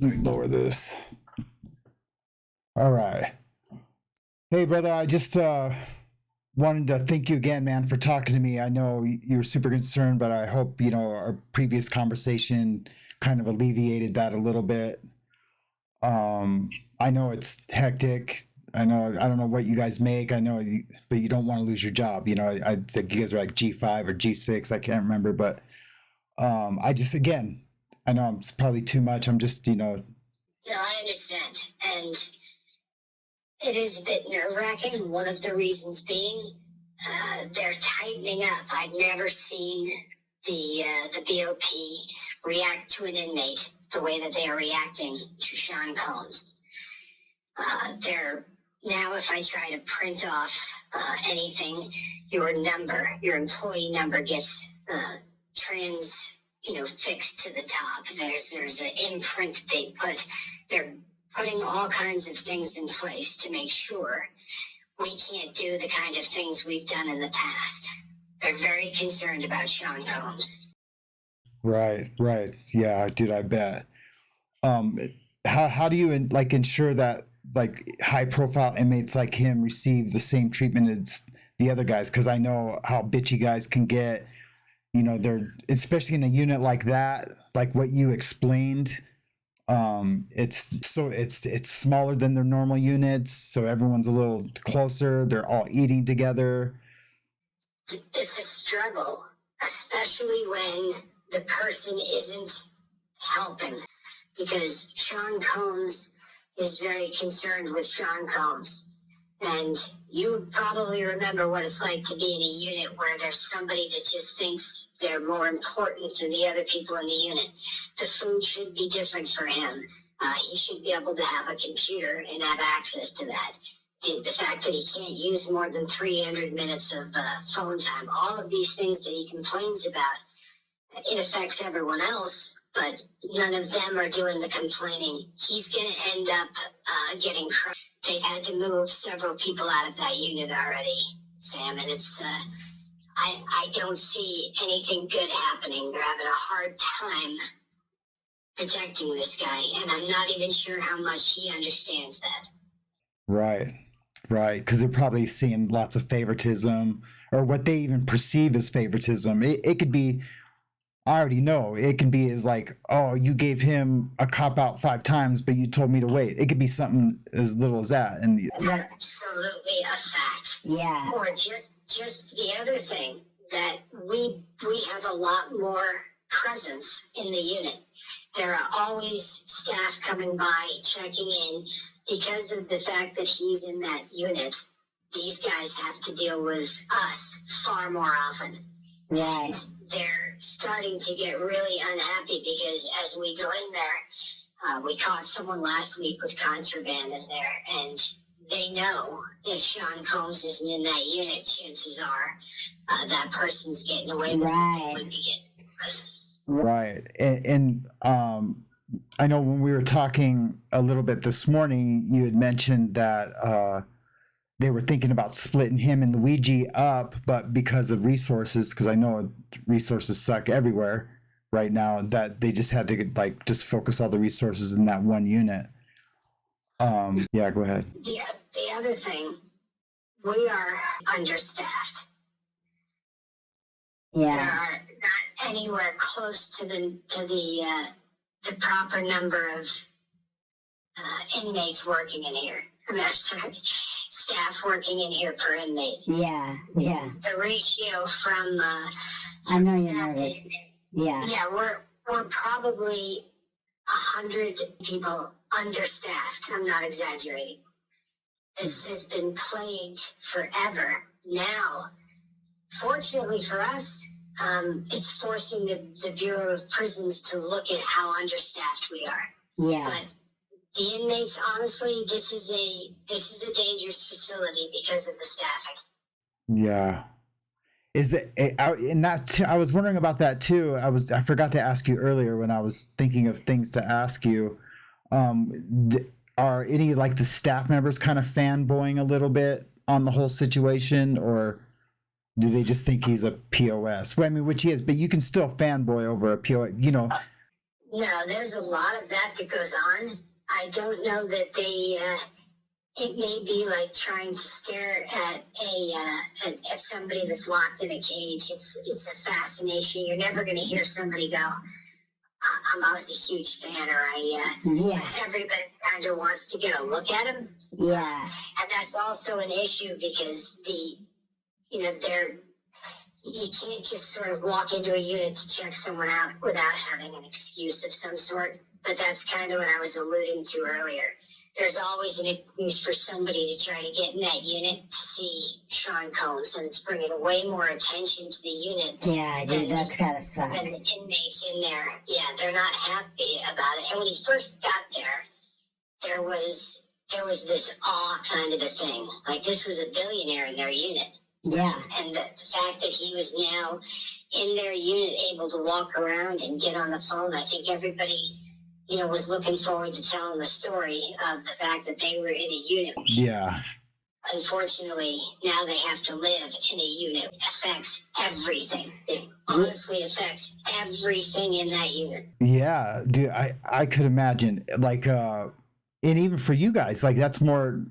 Let me lower this. All right. Hey, brother, I just wanted to thank you again, man, for talking to me. I know you're super concerned, but I hope, our previous conversation kind of alleviated that a little bit. I know it's hectic. I don't know what you guys make. But you don't want to lose your job. I think you guys are like G5 or G6. I can't remember, but again, I know it's probably too much. I'm just. No, I understand. And it is a bit nerve-wracking. One of the reasons being they're tightening up. I've never seen the BOP react to an inmate the way that they are reacting to Sean Colmes. Now if I try to print off anything, your employee number gets fixed to the top. There's an imprint they put. They're putting all kinds of things in place to make sure we can't do the kind of things we've done in the past. They're very concerned about Sean Colmes. Right. Yeah, dude, I bet. How do you ensure that high profile inmates like him receive the same treatment as the other guys? Because I know how bitchy guys can get. They're, especially in a unit like that, like what you explained. It's smaller than their normal units, so everyone's a little closer. They're all eating together. It's a struggle, especially when the person isn't helping, because Sean Colmes is very concerned with Sean Colmes. And you probably remember what it's like to be in a unit where there's somebody that just thinks they're more important than the other people in the unit. The food should be different for him. He should be able to have a computer and have access to that. The fact that he can't use more than 300 minutes of phone time, all of these things that he complains about, it affects everyone else, but none of them are doing the complaining. He's going to end up getting crushed. They've had to move several people out of that unit already, Sam, and it's, I don't see anything good happening. They're having a hard time protecting this guy, and I'm not even sure how much he understands that. Right, because they're probably seeing lots of favoritism, or what they even perceive as favoritism. It could be, I already know, it can be as like, oh, you gave him a cop out 5 times, but you told me to wait. It could be something as little as that. And absolutely a fact. Yeah. Or just the other thing, that we have a lot more presence in the unit. There are always staff coming by, checking in. Because of the fact that he's in that unit, these guys have to deal with us far more often. Right. They're starting to get really unhappy because as we go in there, we caught someone last week with contraband in there, and they know if Sean Colmes isn't in that unit, chances are that person's getting away with what they would be getting with. Right. And I know when we were talking a little bit this morning, you had mentioned that they were thinking about splitting him and Luigi up, but because of resources, because I know resources suck everywhere right now, that they just had to just focus all the resources in that one unit. Yeah, go ahead. The other thing, we are understaffed. Yeah. There are not anywhere close to the proper number of inmates working in here. Staff working in here per inmate. Yeah. The ratio from I know you're staff to nervous. inmate. Yeah. Yeah, we're probably 100 people understaffed. I'm not exaggerating. This has been plagued forever. Now, fortunately for us, it's forcing the Bureau of Prisons to look at how understaffed we are. Yeah. But the inmates, honestly, this is a dangerous facility because of the staffing. Yeah. Is that, and that's, I was wondering about that too. I forgot to ask you earlier when I was thinking of things to ask you. Are any the staff members kind of fanboying a little bit on the whole situation, or do they just think he's a POS? Well, I mean, which he is, but you can still fanboy over a POS, No, there's a lot of that goes on. I don't know that it may be like trying to stare at at somebody that's locked in a cage. It's a fascination. You're never going to hear somebody go, I was a huge fan, or everybody kind of wants to get a look at him. Yeah. And that's also an issue because you can't just sort of walk into a unit to check someone out without having an excuse of some sort. But that's kind of what I was alluding to earlier. There's always an excuse for somebody to try to get in that unit to see Sean Colmes, and it's bringing way more attention to the unit. Yeah, dude, that's gotta suck. Than the inmates in there. Yeah, they're not happy about it. And when he first got there, there was this awe kind of a thing. Like, this was a billionaire in their unit. Yeah. And the fact that he was now in their unit, able to walk around and get on the phone, I think everybody, was looking forward to telling the story of the fact that they were in a unit. Yeah. Unfortunately, now they have to live in a unit. It affects everything. It honestly affects everything in that unit. Yeah, dude, I could imagine, like, and even for you guys, like, that's more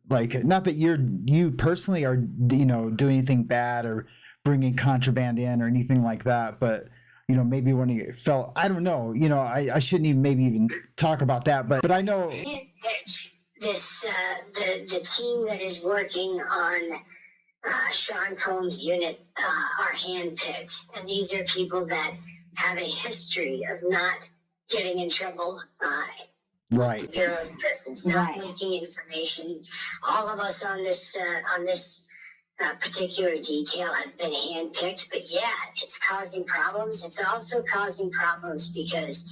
like, not that you personally are, doing anything bad or bringing contraband in or anything like that, but maybe when you felt, I don't know, I shouldn't even talk about that, but I know this the team that is working on Sean Combs' unit are handpicked, and these are people that have a history of not getting in trouble. Right. Bureau of Prisons, not leaking information. All of us on this particular detail have been handpicked, but yeah, it's causing problems. It's also causing problems because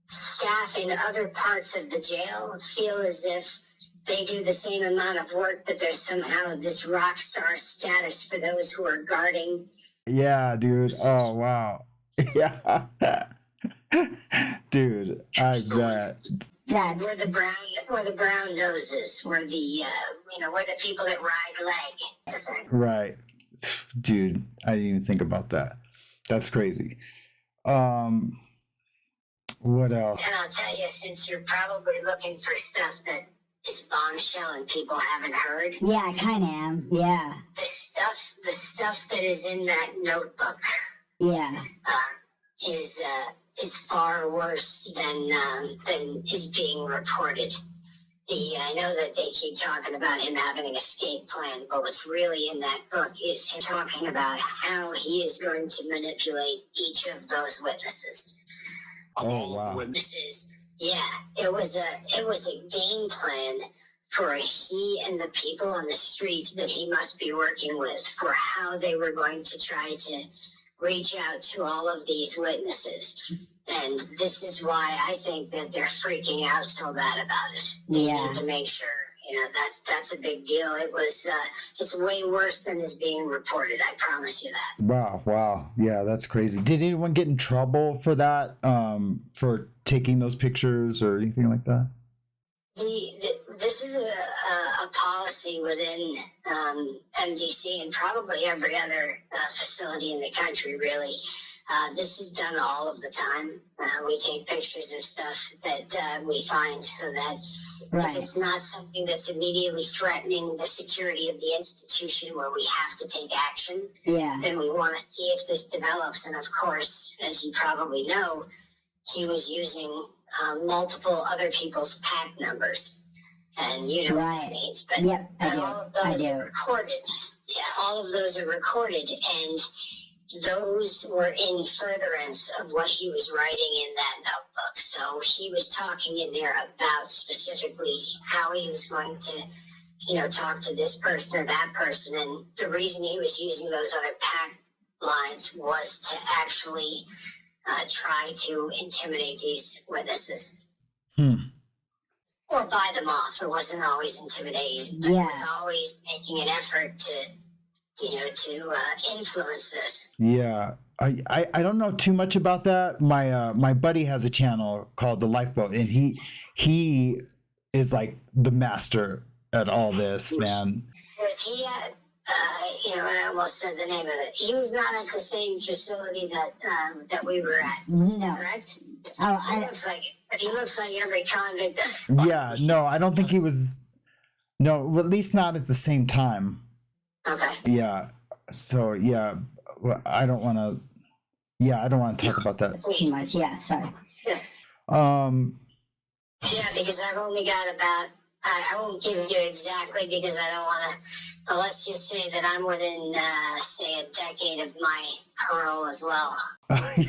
staff in other parts of the jail feel as if they do the same amount of work, but there's somehow this rock star status for those who are guarding. Yeah, dude. Oh, wow. Yeah. Dude, I bet. We're the brown noses. We're the we're the people that ride leg. Right. Dude, I didn't even think about that. That's crazy. What else? And I'll tell you, since you're probably looking for stuff that is bombshell and people haven't heard. Yeah, I kind of am. Yeah. The stuff that is in that notebook. Yeah. Is far worse than is being reported. I know that they keep talking about him having an escape plan, but what's really in that book is him talking about how he is going to manipulate each of those witnesses. Oh, wow. Witnesses. Yeah, it was a game plan for he and the people on the streets that he must be working with, for how they were going to try to reach out to all of these witnesses. And this is why I think that they're freaking out so bad about it. They need to make sure, that's a big deal. It's way worse than is being reported. I promise you that. Wow. Yeah, that's crazy. Did anyone get in trouble for that, for taking those pictures or anything like that? This is a policy within MDC and probably every other facility in the country, really. This is done all of the time. We take pictures of stuff that we find so that if it's not something that's immediately threatening the security of the institution where we have to take action, then we want to see if this develops. And of course, as you probably know, he was using multiple other people's pack numbers. And you know what that means. But all of those are recorded. Yeah, all of those are recorded. And those were in furtherance of what he was writing in that notebook. So he was talking in there about specifically how he was going to, talk to this person or that person. And the reason he was using those other pack lines was to actually try to intimidate these witnesses. Or buy them off. It wasn't always intimidating. It was always making an effort to influence this. Yeah. I don't know too much about that. My buddy has a channel called The Lifeboat, and he is like the master at all this, man. you know, and I almost said the name of it. He was not at the same facility that we were at. No. Correct? Oh, He looks like it, but he looks like every convict. Yeah, no, I don't think he was. No, well, at least not at the same time. Okay. Yeah. So yeah, well, I don't want to. Yeah, I don't want to talk about that. too much. Yeah, sorry. Um. Yeah, because I've only got about, I won't give you exactly because I don't want to, but let's just say that I'm within, say, a decade of my parole as well.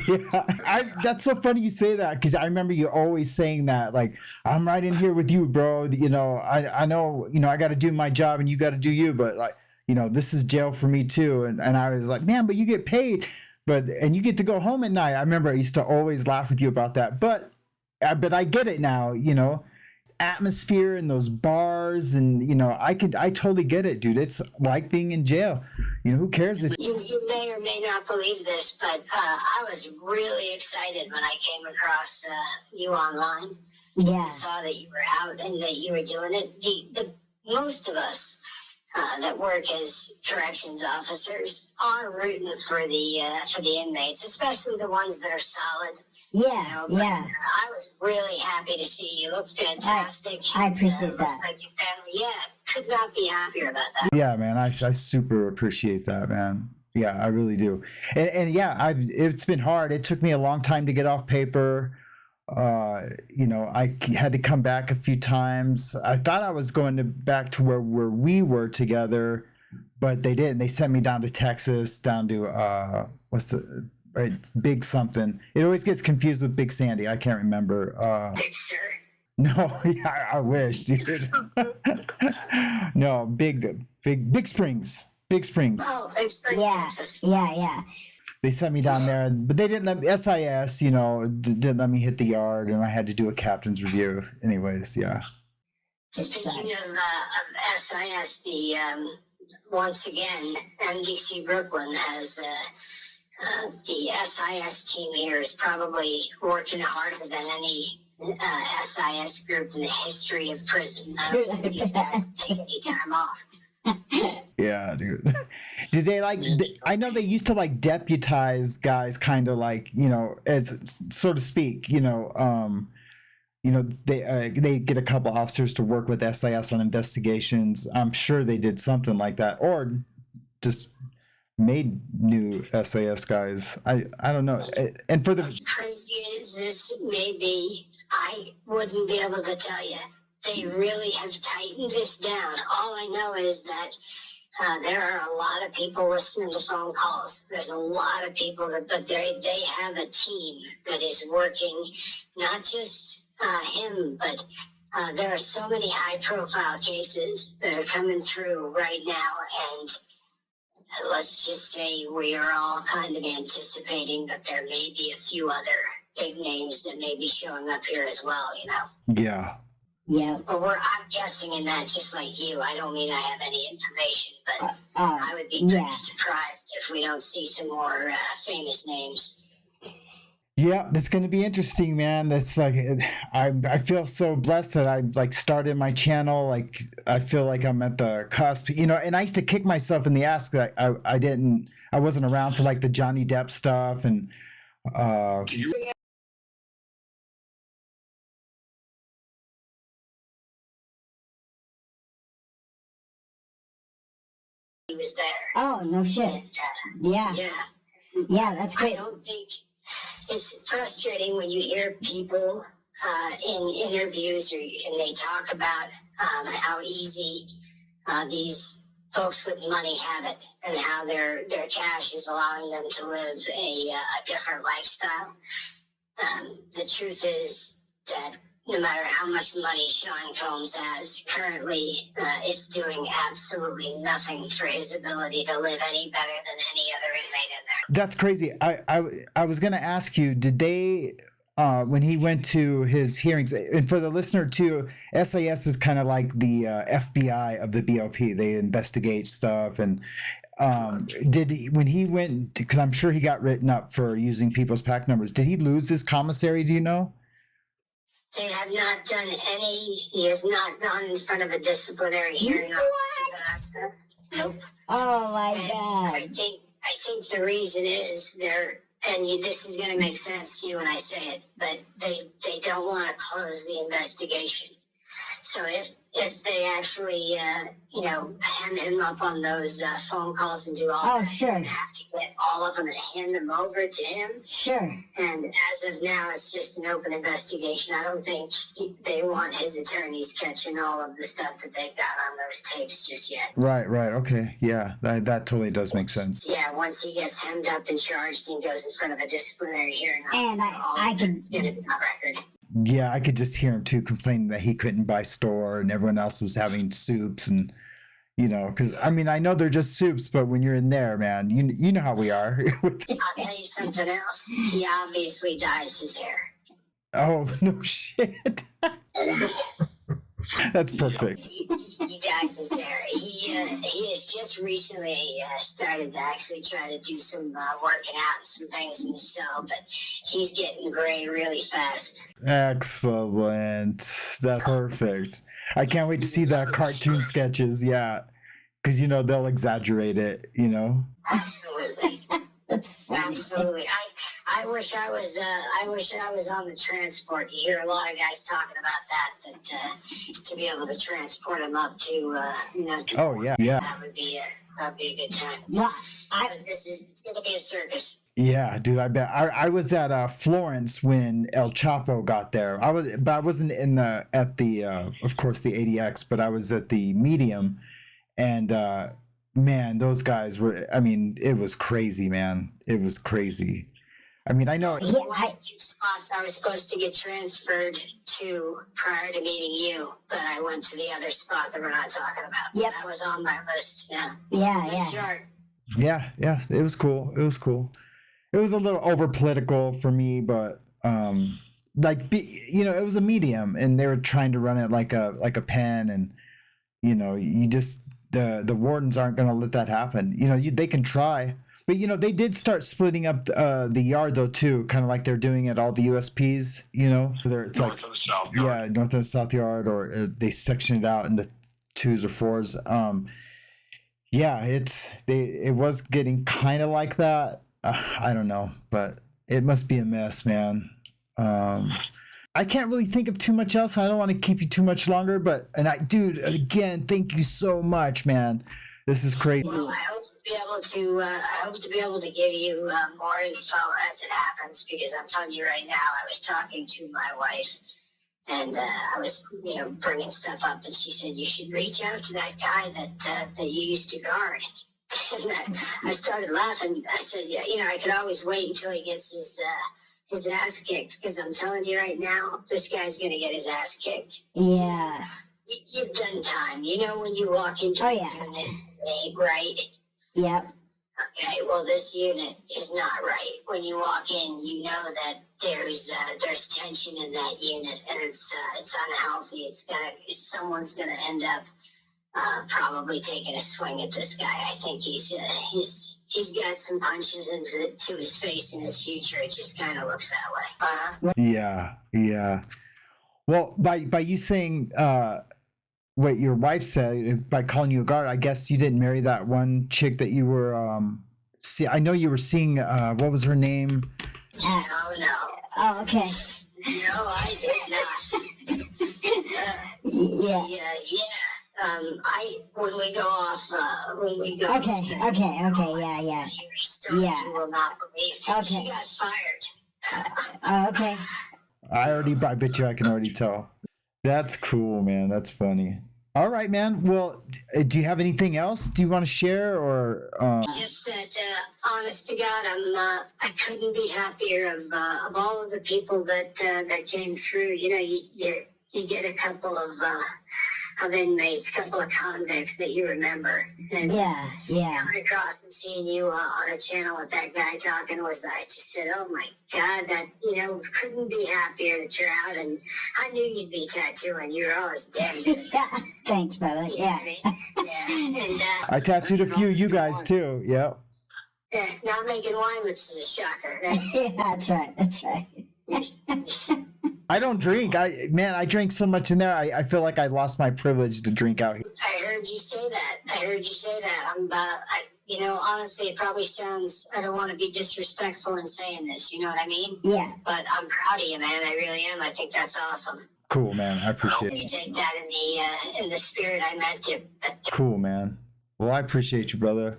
Yeah, that's so funny you say that because I remember you always saying that. Like, I'm right in here with you, bro. You know, I know, you know, I got to do my job and you got to do you, but like, you know, this is jail for me too. And I was like, man, but you get paid, and you get to go home at night. I remember I used to always laugh with you about that, but I get it now. You know, atmosphere in those bars, and you know, I totally get it, dude. It's like being in jail. You know, who cares if You may or may not believe this, but I was really excited when I came across you online. Yeah. I saw that you were out and that you were doing it. The most of us that work as corrections officers are rooting for the inmates, especially the ones that are solid. Yeah, You know, but, yeah. I was really happy to see you. Look fantastic. I appreciate Looks that. like your family. Yeah, could not be happier about that. Yeah, man, I super appreciate that, man. Yeah, I really do. And yeah, it's been hard. It took me a long time to get off paper. You know, I had to come back a few times. I thought I was going back to where we were together, but they didn't. They sent me down to Texas, down to what's the it's Big something. It always gets confused with Big Sandy. I can't remember. Big Sur. No, yeah, I wish, dude. No, Big Springs. Big Springs. Oh, it's like Yeah, Texas. yeah. They sent me down there, but they didn't let me, SIS, you know, didn't let me hit the yard, and I had to do a captain's review. Anyways, yeah. Speaking of SIS, once again, MDC Brooklyn has the SIS team here is probably working harder than any SIS group in the history of prison. I don't think these guys take any time off. Yeah, dude. Did they I know they used to like deputize guys, kind of like, you know, as so to speak, you know, they get a couple officers to work with SIS on investigations. I'm sure they did something like that, or just made new SIS guys. I don't know. And for the As crazy as this may be, I wouldn't be able to tell you. They really have tightened this down. All I know is that there are a lot of people listening to phone calls. There's a lot of people but they have a team that is working, not just him, but there are so many high-profile cases that are coming through right now, and let's just say we are all kind of anticipating that there may be a few other big names that may be showing up here as well, you know? yeah. Yeah. But I'm guessing in that just like you. I don't mean I have any information, but I would be pretty surprised if we don't see some more famous names. Yeah, that's going to be interesting, man. That's like, I feel so blessed that I like started my channel. Like, I feel like I'm at the cusp, you know, and I used to kick myself in the ass that I wasn't around for like the Johnny Depp stuff. And, He was there. Oh, no shit. And, Yeah. Yeah, that's I great. don't think it's frustrating when you hear people in interviews and they talk about how easy these folks with money have it and how their cash is allowing them to live a different lifestyle. The truth is that no matter how much money Sean Colmes has currently, it's doing absolutely nothing for his ability to live any better than any other inmate in there. that's crazy. I was going to ask you, did they, when he went to his hearings, and for the listener too, SIS is kind of like the FBI of the BOP. They investigate stuff. And when he went, because I'm sure he got written up for using people's pack numbers, did he lose his commissary? Do you know? They have not done any. He has not gone in front of a disciplinary hearing. What? That stuff. Nope. Oh my And God. I think the reason is this is going to make sense to you when I say it, but they don't want to close the investigation. So if they actually, hem him up on those phone calls and do all Oh, that, sure. they have to get all of them and hand them over to him. Sure. And as of now, it's just an open investigation. I don't think they want his attorneys catching all of the stuff that they've got on those tapes just yet. Right. Okay. Yeah, that totally does make sense. Yeah, once he gets hemmed up and charged and goes in front of a disciplinary hearing, And I can. it's going to be on record. Yeah, I could just hear him too complaining that he couldn't buy store and everyone else was having soups and, because I mean, I know they're just soups, but when you're in there, man, you know how we are. I'll tell you something else. He obviously dyes his hair. Oh, no shit. That's perfect. He dyes his hair. He has just recently started to actually try to do some working out and some things in the cell, but he's getting gray really fast. Excellent. That's perfect. I can't wait to see that cartoon sketches. Yeah. Because, they'll exaggerate it, Absolutely. That's funny. Absolutely. I wish I was on the transport. You hear a lot of guys talking about that to be able to transport them up to Oh, yeah. that would be a good time. Well, But it's gonna be a circus. Yeah, dude, I bet. I was at Florence when El Chapo got there. I wasn't at the of course the ADX, but I was at the medium, and man, those guys were. I mean, it was crazy, man. It was crazy. I mean, I know. Yeah, One of 2 spots I was supposed to get transferred to prior to meeting you, but I went to the other spot that we're not talking about. Yep. That was on my list. Yeah. Yeah, Nice yeah. yard. Yeah, it was cool. It was cool. It was a little over political for me, but it was a medium, and they were trying to run it like a pen, and you just the wardens aren't going to let that happen. They can try, but they did start splitting up the yard though too, kind of like they're doing at all the USPs. It's North and South Yard. yeah, north and south yard, or they section it out into 2s or 4s. Yeah, it was getting kind of like that. I don't know, but it must be a mess, man. I can't really think of too much else. I don't want to keep you too much longer, dude, again, thank you so much, man. This is crazy. Well, I hope to be able to give you more info as it happens, because I'm telling you right now, I was talking to my wife, and I was, bringing stuff up, and she said, you should reach out to that guy that you used to guard. And I started laughing. I said, yeah, I could always wait until he gets his ass kicked, because I'm telling you right now, this guy's going to get his ass kicked. Yeah. You've done time. When you walk into Oh, a yeah. unit, right? Yep. Okay, well, this unit is not right. When you walk in, you know that there's tension in that unit, and it's unhealthy. Someone's gonna end up probably taking a swing at this guy. I think he's got some punches into his face in his future. It just kind of looks that way. Yeah. Well, by you saying what your wife said, by calling you a guard, I guess you didn't marry that one chick that you were. I know you were seeing. What was her name? No. Oh, okay. No, I did not. Yeah. When we go off, Okay, yeah. Story Yeah. you will not believe. Okay. She got fired. Oh, okay. I bet you I can already tell. That's cool, man. That's funny. All right, man. Well, do you have anything else? Do you want to share, or? Just that, honest to God, I couldn't be happier of all of the people that came through. You get a couple of inmates, a couple of convicts that you remember. And Yeah. coming across and seeing you on a channel with that guy talking I just said, oh my God, that, couldn't be happier that you're out. And I knew you'd be tattooing. You're always damn good at that. Thanks, brother. You know Yeah. what I mean? Yeah. And, I tattooed a few of you guys too. Yep. not making wine, which is a shocker, right? Yeah, that's right. I don't drink. I drank so much in there. I feel like I lost my privilege to drink out here. I heard you say that. Honestly, it probably sounds, I don't want to be disrespectful in saying this, you know what I mean? Yeah. But I'm proud of you, man. I really am. I think that's awesome. Cool, man. I appreciate You it. take that in the spirit I meant you. Cool, man. Well, I appreciate you, brother.